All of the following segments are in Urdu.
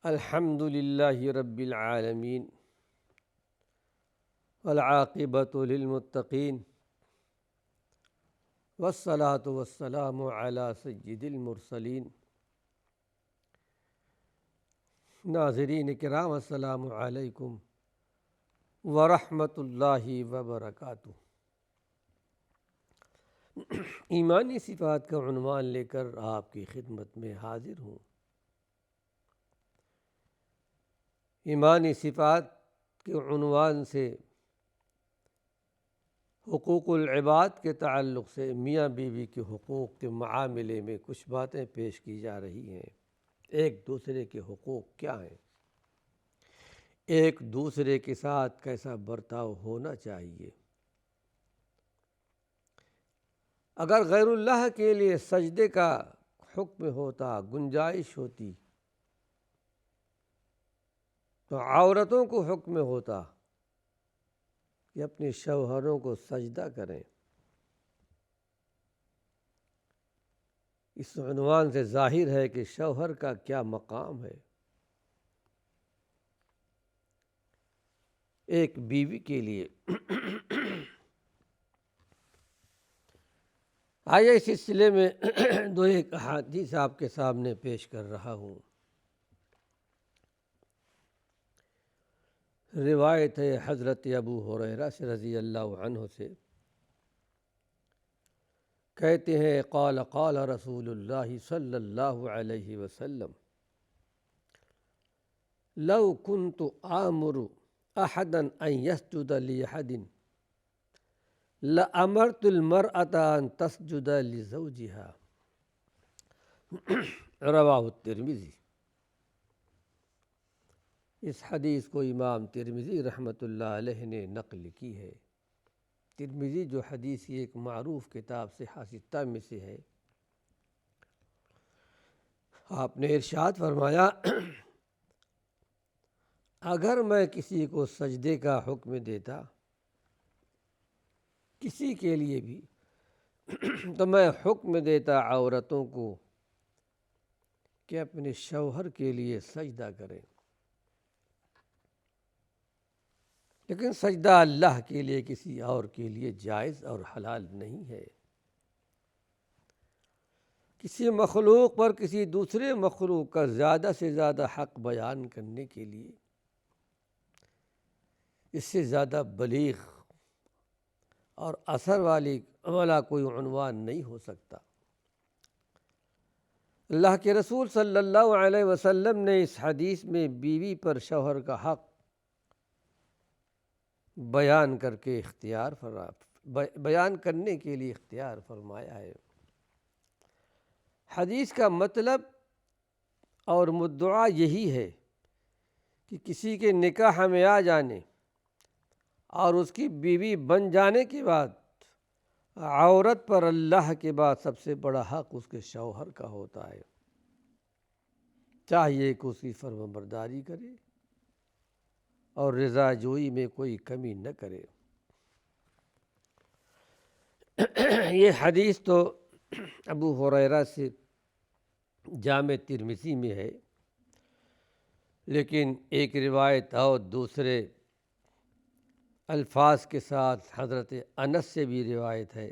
الحمد للہ رب العالمین والعاقبۃ للمتقین والصلاۃ والسلام علی سید المرسلین۔ ناظرین کرام السلام علیکم ورحمۃ اللہ وبرکاتہ۔ ایمانی صفات کا عنوان لے کر آپ کی خدمت میں حاضر ہوں۔ ایمانی صفات کے عنوان سے حقوق العباد کے تعلق سے میاں بیوی کے حقوق کے معاملے میں کچھ باتیں پیش کی جا رہی ہیں۔ ایک دوسرے کے حقوق کیا ہیں، ایک دوسرے کے ساتھ کیسا برتاؤ ہونا چاہیے۔ اگر غیر اللہ کے لیے سجدے کا حکم ہوتا، گنجائش ہوتی، تو عورتوں کو حکم ہوتا کہ اپنے شوہروں کو سجدہ کریں۔ اس عنوان سے ظاہر ہے کہ شوہر کا کیا مقام ہے۔ ایک بیوی کے لیے آئیے اس سلسلے میں دو ایک احادیث آپ کے سامنے پیش کر رہا ہوں۔ روایت ہے حضرت ابو ہریرہ سے رضی اللہ عنہ سے، کہتے ہیں قال قال رسول اللہ صلی اللہ علیہ وسلم لو كنت آمر احدا ان يسجد لاحد لامرت المرأة ان تسجد لزوجها۔ رواہ الترمذی۔ اس حدیث کو امام ترمذی رحمۃ اللہ علیہ نے نقل کی ہے۔ ترمذی جو حدیث کی ایک معروف کتاب صحیح ستہ میں سے ہے، آپ نے ارشاد فرمایا اگر میں کسی کو سجدے کا حکم دیتا، کسی کے لیے بھی، تو میں حکم دیتا عورتوں کو کہ اپنے شوہر کے لیے سجدہ کریں، لیکن سجدہ اللہ کے لیے کسی اور کے لیے جائز اور حلال نہیں ہے۔ کسی مخلوق پر کسی دوسرے مخلوق کا زیادہ سے زیادہ حق بیان کرنے کے لیے اس سے زیادہ بلیغ اور اثر والا کوئی عنوان نہیں ہو سکتا۔ اللہ کے رسول صلی اللہ علیہ وسلم نے اس حدیث میں بیوی پر شوہر کا حق بیان کرنے کے لیے اختیار فرمایا ہے۔ حدیث کا مطلب اور مدعا یہی ہے کہ کسی کے نکاح میں آ جانے اور اس کی بیوی بن جانے کے بعد عورت پر اللہ کے بعد سب سے بڑا حق اس کے شوہر کا ہوتا ہے۔ چاہیے کہ اس کی فرمانبرداری کرے اور رضا جوئی میں کوئی کمی نہ کرے۔ یہ حدیث تو ابو ہریرہ سے جامع ترمذی میں ہے، لیکن ایک روایت اور دوسرے الفاظ کے ساتھ حضرت انس سے بھی روایت ہے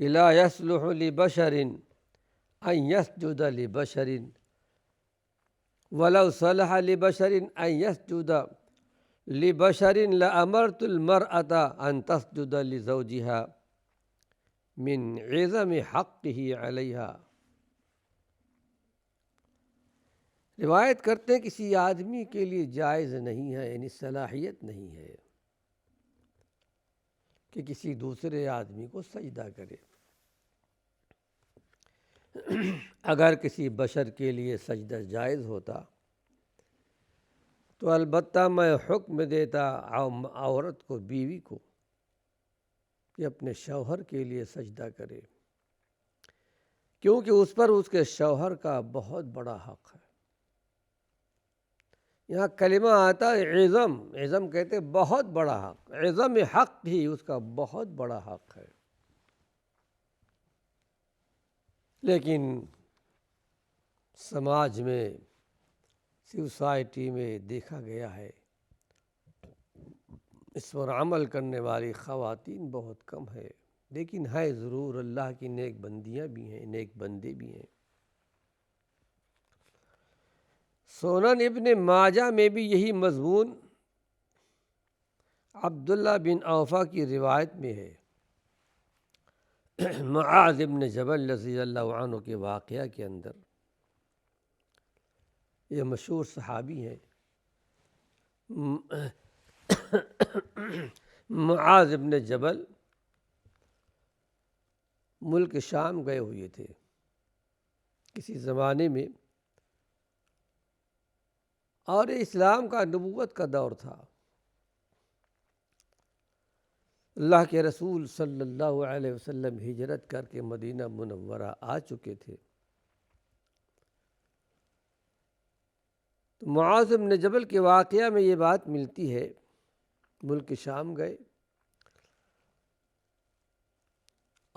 کہ لا يصلح لبشر ان يسجد لبشر ولو صلح لبشر ان يسجد لبشر لامرت المرأة ان تسجد لزوجها من عظم حقه علیہا۔ روایت کرتے ہیں کسی آدمی کے لیے جائز نہیں ہے، یعنی صلاحیت نہیں ہے کہ کسی دوسرے آدمی کو سجدہ کرے۔ اگر کسی بشر کے لیے سجدہ جائز ہوتا تو البتہ میں حکم دیتا عورت کو، بیوی کو، کہ اپنے شوہر کے لیے سجدہ کرے، کیونکہ اس پر اس کے شوہر کا بہت بڑا حق ہے۔ یہاں کلمہ آتا ہے عظم، عظم کہتے بہت بڑا حق، عظم حق ہی اس کا بہت بڑا حق ہے۔ لیکن سماج میں سوسائٹی میں دیکھا گیا ہے، اس پر عمل کرنے والی خواتین بہت کم ہے، لیکن ہے ضرور اللہ کی نیک بندیاں بھی ہیں، نیک بندے بھی ہیں۔ سنن ابن ماجہ میں بھی یہی مضمون عبداللہ بن اوفا کی روایت میں ہے۔ معاذ ابن جبل رضی اللہ عنہ کے واقعہ کے اندر یہ مشہور صحابی ہیں، معاذ ابن جبل ملک شام گئے ہوئے تھے کسی زمانے میں، اور اسلام کا نبوت کا دور تھا۔ اللہ کے رسول صلی اللہ علیہ وسلم ہجرت کر کے مدینہ منورہ آ چکے تھے۔ تو معاذ بن جبل کے واقعہ میں یہ بات ملتی ہے، ملک شام گئے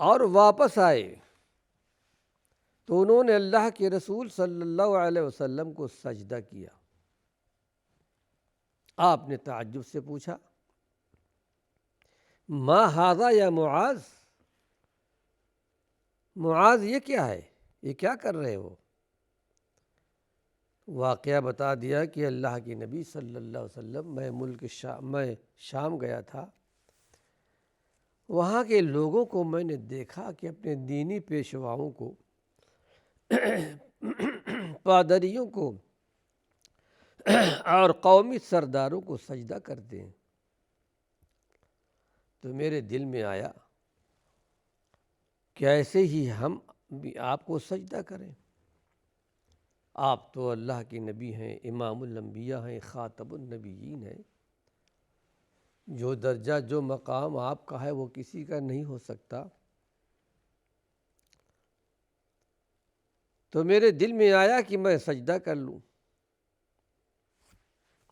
اور واپس آئے تو انہوں نے اللہ کے رسول صلی اللہ علیہ وسلم کو سجدہ کیا۔ آپ نے تعجب سے پوچھا، ما ھذا یا معاذ، معاذ یہ کیا ہے، یہ کیا کر رہے ہو؟ واقعہ بتا دیا کہ اللہ کے نبی صلی اللہ علیہ وسلم میں شام گیا تھا، وہاں کے لوگوں کو میں نے دیکھا کہ اپنے دینی پیشواؤں کو، پادریوں کو اور قومی سرداروں کو سجدہ کرتے ہیں، تو میرے دل میں آیا کہ ایسے ہی ہم بھی آپ کو سجدہ کریں۔ آپ تو اللہ کے نبی ہیں، امام الانبیاء ہیں، خاتم النبیین ہیں، جو درجہ جو مقام آپ کا ہے وہ کسی کا نہیں ہو سکتا۔ تو میرے دل میں آیا کہ میں سجدہ کر لوں۔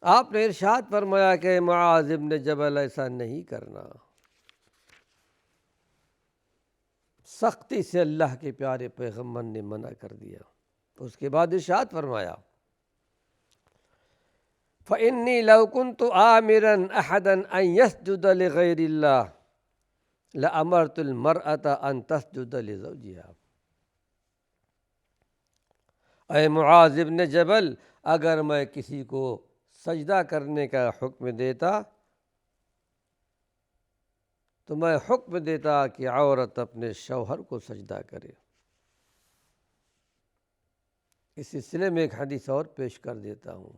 آپ نے ارشاد فرمایا کہ معاذ ابن جبل ایسا نہیں کرنا۔ سختی سے اللہ کے پیارے پیغمبر نے منع کر دیا۔ اس کے بعد ارشاد فرمایا، فَإِنِّي لَوْ كُنْتُ آمِرًا أَحَدًا أَنْ يَسْجُدَ لِغَيْرِ اللَّهِ لَأَمَرْتُ الْمَرْأَةَ أَنْ تَسْجُدَ لِزَوْجِهَا۔ اے معاذ ابن جبل، اگر میں کسی کو سجدہ کرنے کا حکم دیتا تو میں حکم دیتا کہ عورت اپنے شوہر کو سجدہ کرے۔ اس سلسلے میں ایک حدیث اور پیش کر دیتا ہوں،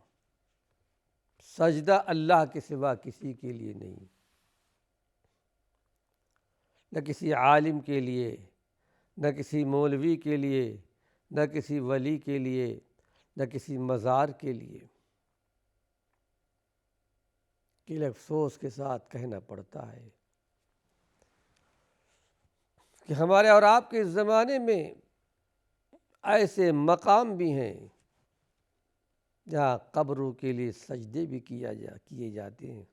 سجدہ اللہ کے سوا کسی کے لیے نہیں، نہ کسی عالم کے لیے، نہ کسی مولوی کے لیے، نہ کسی ولی کے لیے، نہ کسی مزار کے لیے۔ کہ افسوس کے ساتھ کہنا پڑتا ہے کہ ہمارے اور آپ کے زمانے میں ایسے مقام بھی ہیں جہاں قبروں کے لیے سجدے بھی کیے جاتے ہیں،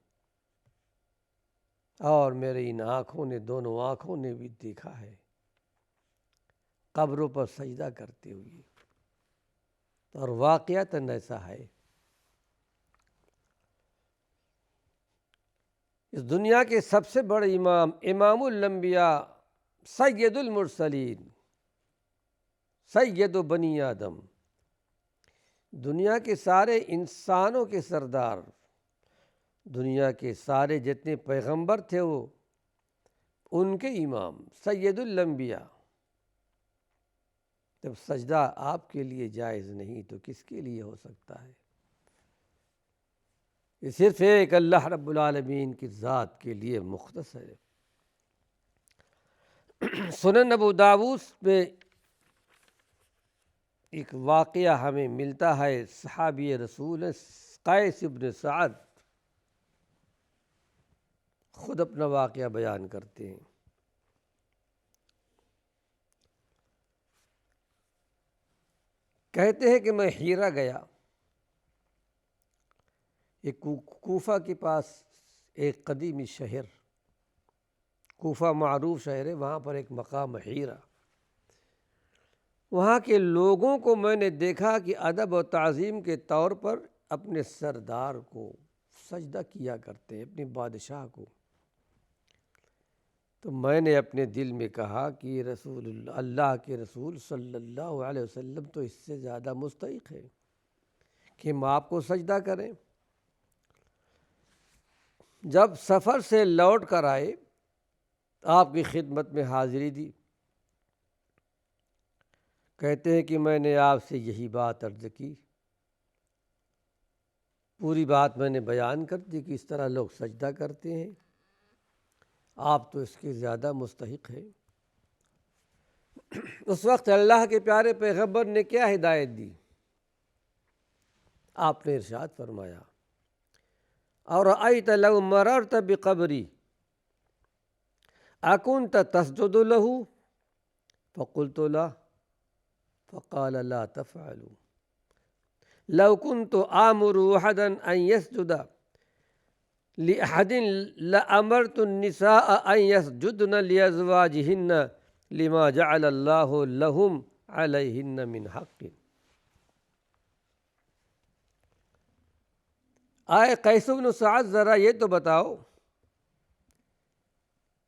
اور میرے ان آنکھوں نے، دونوں آنکھوں نے بھی دیکھا ہے قبروں پر سجدہ کرتے ہوئے، اور واقعتاً ایسا ہے۔ اس دنیا کے سب سے بڑے امام، امام الانبیاء، سید المرسلین، سید بنی آدم، دنیا کے سارے انسانوں کے سردار، دنیا کے سارے جتنے پیغمبر تھے وہ ان کے امام، سید الانبیاء، جب سجدہ آپ کے لیے جائز نہیں تو کس کے لیے ہو سکتا ہے؟ یہ صرف ایک اللہ رب العالمین کی ذات کے لیے مختص ہے۔ سنن ابو داؤد میں ایک واقعہ ہمیں ملتا ہے، صحابی رسول قیس بن سعد خود اپنا واقعہ بیان کرتے ہیں۔ کہتے ہیں کہ میں ہیرا گیا، ایک کوفہ کے پاس ایک قدیمی شہر، کوفہ معروف شہر ہے، وہاں پر ایک مقام ہیرا، وہاں کے لوگوں کو میں نے دیکھا کہ ادب و تعظیم کے طور پر اپنے سردار کو سجدہ کیا کرتے ہیں، اپنے بادشاہ کو۔ تو میں نے اپنے دل میں کہا کہ اللہ کے رسول صلی اللہ علیہ وسلم تو اس سے زیادہ مستحق ہے کہ ہم آپ کو سجدہ کریں۔ جب سفر سے لوٹ کر آئے، آپ کی خدمت میں حاضری دی، کہتے ہیں کہ میں نے آپ سے یہی بات عرض کی، پوری بات میں نے بیان کر دی کہ اس طرح لوگ سجدہ کرتے ہیں، آپ تو اس کے زیادہ مستحق ہیں۔ اس وقت اللہ کے پیارے پیغمبر نے کیا ہدایت دی؟ آپ نے ارشاد فرمایا، اَرَأَيْتَ لَوْ مَرَرْتَ بِقَبْرِي أَكُنْتَ تَسْجُدُ لَهُ فَقُلْتُ لَا فَقَالَ لَا تَفْعَلُوا لَوْ كُنْتُ آمُرُ أَحَدًا أَنْ يَسْجُدَ لِأَحَدٍ لَأَمَرْتُ النِّسَاءَ أَنْ يَسْجُدْنَ لِأَزْوَاجِهِنَّ لِمَا جَعَلَ اللَّهُ لَهُمْ عَلَيْهِنَّ مِنْ حَقٍّ۔ آئے قیس بن سعد، ذرا یہ تو بتاؤ،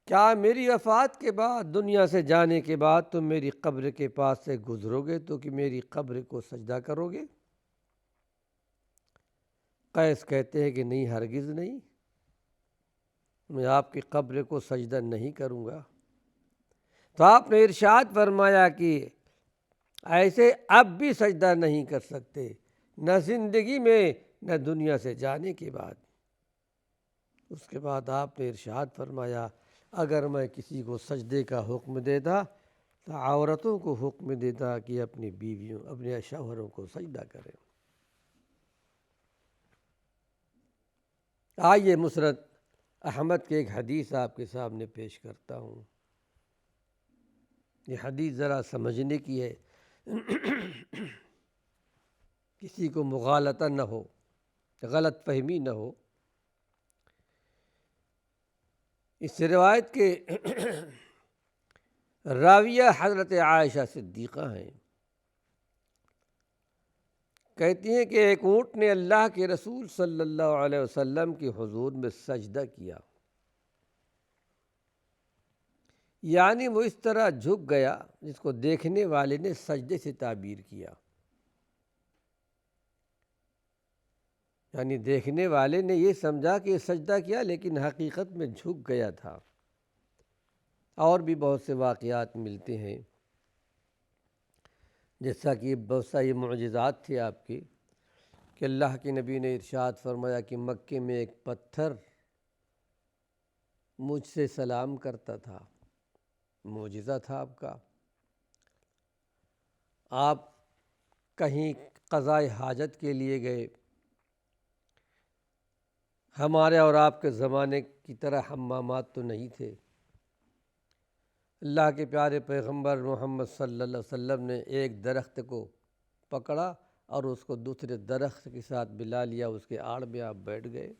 کیا میری وفات کے بعد، دنیا سے جانے کے بعد تم میری قبر کے پاس سے گزرو گے تو کہ میری قبر کو سجدہ کرو گے؟ قیس کہتے ہیں کہ نہیں، ہرگز نہیں، میں آپ کی قبر کو سجدہ نہیں کروں گا۔ تو آپ نے ارشاد فرمایا کہ ایسے اب بھی سجدہ نہیں کر سکتے، نہ زندگی میں نہ دنیا سے جانے کے بعد۔ اس کے بعد آپ نے ارشاد فرمایا، اگر میں کسی کو سجدے کا حکم دیتا تو عورتوں کو حکم دیتا کہ اپنی بیویوں، اپنے شوہروں کو سجدہ کریں۔ آئیے مسند احمد کی ایک حدیث آپ کے سامنے پیش کرتا ہوں۔ یہ حدیث ذرا سمجھنے کی ہے، کسی کو مغالطہ نہ ہو، غلط فہمی نہ ہو۔ اس روایت کے راویہ حضرت عائشہ صدیقہ ہیں۔ کہتی ہیں کہ ایک اونٹ نے اللہ کے رسول صلی اللہ علیہ وسلم کی حضور میں سجدہ کیا، یعنی وہ اس طرح جھک گیا جس کو دیکھنے والے نے سجدے سے تعبیر کیا، یعنی دیکھنے والے نے یہ سمجھا کہ یہ سجدہ کیا، لیکن حقیقت میں جھک گیا تھا۔ اور بھی بہت سے واقعات ملتے ہیں، جیسا کہ بہت ساری معجزات تھے آپ کے، کہ اللہ کے نبی نے ارشاد فرمایا کہ مکے میں ایک پتھر مجھ سے سلام کرتا تھا، معجزہ تھا آپ کا۔ آپ کہیں قضائے حاجت کے لیے گئے، ہمارے اور آپ کے زمانے کی طرح حمامات تو نہیں تھے۔ اللہ کے پیارے پیغمبر محمد صلی اللہ علیہ وسلم نے ایک درخت کو پکڑا اور اس کو دوسرے درخت کے ساتھ ملا لیا، اس کے آڑ میں آپ بیٹھ گئے۔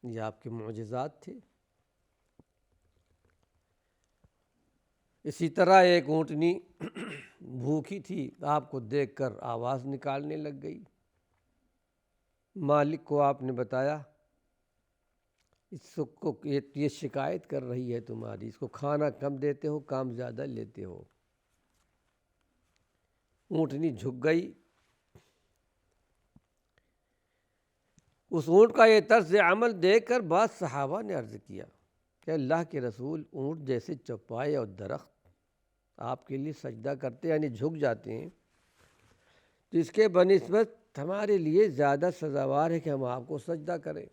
یہ آپ کے معجزات تھے۔ اسی طرح ایک اونٹنی بھوکی تھی، آپ کو دیکھ کر آواز نکالنے لگ گئی۔ مالک کو آپ نے بتایا، اس کو یہ شکایت کر رہی ہے تمہاری، اس کو کھانا کم دیتے ہو، کام زیادہ لیتے ہو۔ اونٹنی جھک گئی۔ اس اونٹ کا یہ طرز عمل دیکھ کر بعض صحابہ نے عرض کیا کہ اللہ کے رسول، اونٹ جیسے چوپائے اور درخت آپ کے لیے سجدہ کرتے یعنی جھک جاتے ہیں، تو اس کے بنسبت ہمارے لیے زیادہ سزاوار ہے کہ ہم آپ کو سجدہ کریں۔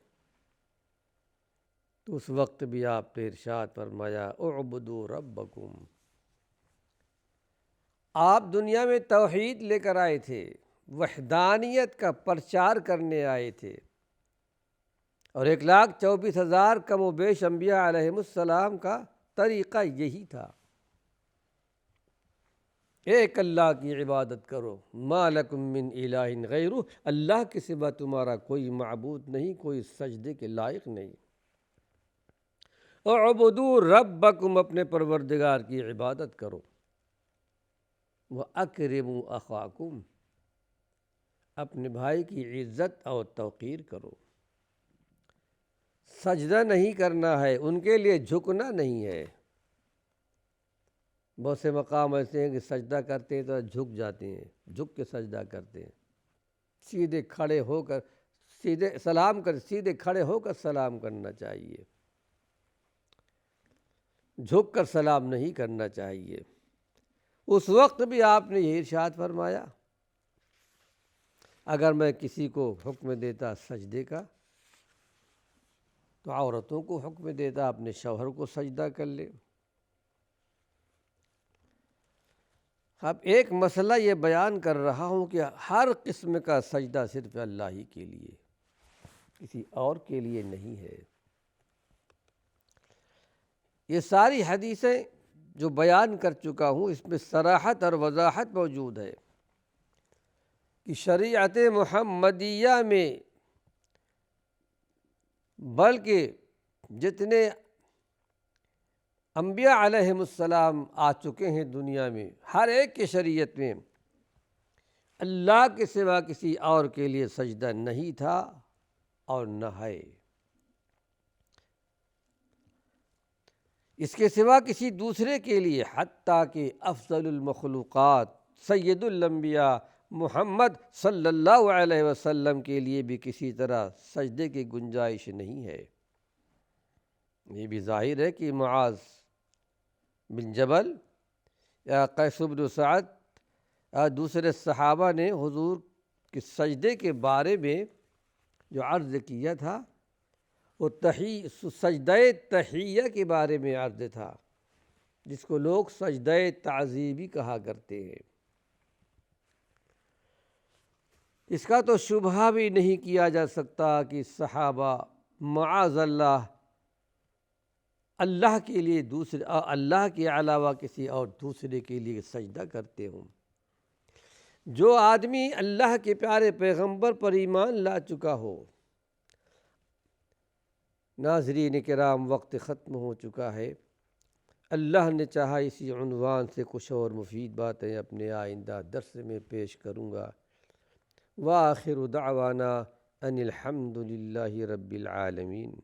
تو اس وقت بھی آپ نے ارشاد فرمایا، اعبدوا ربکم۔ آپ دنیا میں توحید لے کر آئے تھے، وحدانیت کا پرچار کرنے آئے تھے، اور 1,24,000 کم و بیش انبیاء علیہم السلام کا طریقہ یہی تھا، ایک اللہ کی عبادت کرو، ما لکم من الہ غیرہ، اللہ کے سوا تمہارا کوئی معبود نہیں، کوئی سجدے کے لائق نہیں۔ اعبدوا ربکم، اپنے پروردگار کی عبادت کرو۔ وَأَكْرِمُوا أَخَاكُمْ، اپنے بھائی کی عزت اور توقیر کرو۔ سجدہ نہیں کرنا ہے، ان کے لیے جھکنا نہیں ہے۔ بہت سے مقام ایسے ہیں کہ سجدہ کرتے ہیں تو جھک جاتے ہیں، جھک کے سجدہ کرتے ہیں۔ سیدھے کھڑے ہو کر سیدھے کھڑے ہو کر سلام کرنا چاہیے، جھک کر سلام نہیں کرنا چاہیے۔ اس وقت بھی آپ نے یہ ارشاد فرمایا، اگر میں کسی کو حکم دیتا سجدے کا تو عورتوں کو حکم دیتا اپنے شوہر کو سجدہ کر لے۔ اب ایک مسئلہ یہ بیان کر رہا ہوں کہ ہر قسم کا سجدہ صرف اللہ ہی کے لیے، کسی اور کے لیے نہیں ہے۔ یہ ساری حدیثیں جو بیان کر چکا ہوں اس میں صراحت اور وضاحت موجود ہے کہ شریعت محمدیہ میں بلکہ جتنے انبیاء علیہم السلام آ چکے ہیں دنیا میں، ہر ایک کی شریعت میں اللہ کے سوا کسی اور کے لیے سجدہ نہیں تھا اور نہ ہے۔ اس کے سوا کسی دوسرے کے لیے، حتیٰ کہ افضل المخلوقات سید الانبیاء محمد صلی اللہ علیہ وسلم کے لیے بھی کسی طرح سجدے کی گنجائش نہیں ہے۔ یہ بھی ظاہر ہے کہ معاذ بن جبل یا قیس بن سعد یا دوسرے صحابہ نے حضور کے سجدے کے بارے میں جو عرض کیا تھا وہ سجدہ تحیہ کے بارے میں عرض تھا، جس کو لوگ سجدہ تعظیمی کہا کرتے ہیں۔ اس کا تو شبہ بھی نہیں کیا جا سکتا کہ صحابہ معاذ اللہ کے لیے اللہ کے علاوہ کسی اور دوسرے کے لیے سجدہ کرتے ہوں۔ جو آدمی اللہ کے پیارے پیغمبر پر ایمان لا چکا ہو۔ ناظرین کرام، وقت ختم ہو چکا ہے۔ اللہ نے چاہا اسی عنوان سے کچھ اور مفید باتیں اپنے آئندہ درس میں پیش کروں گا۔ وآخر دعوانا ان الحمد للہ رب العالمین۔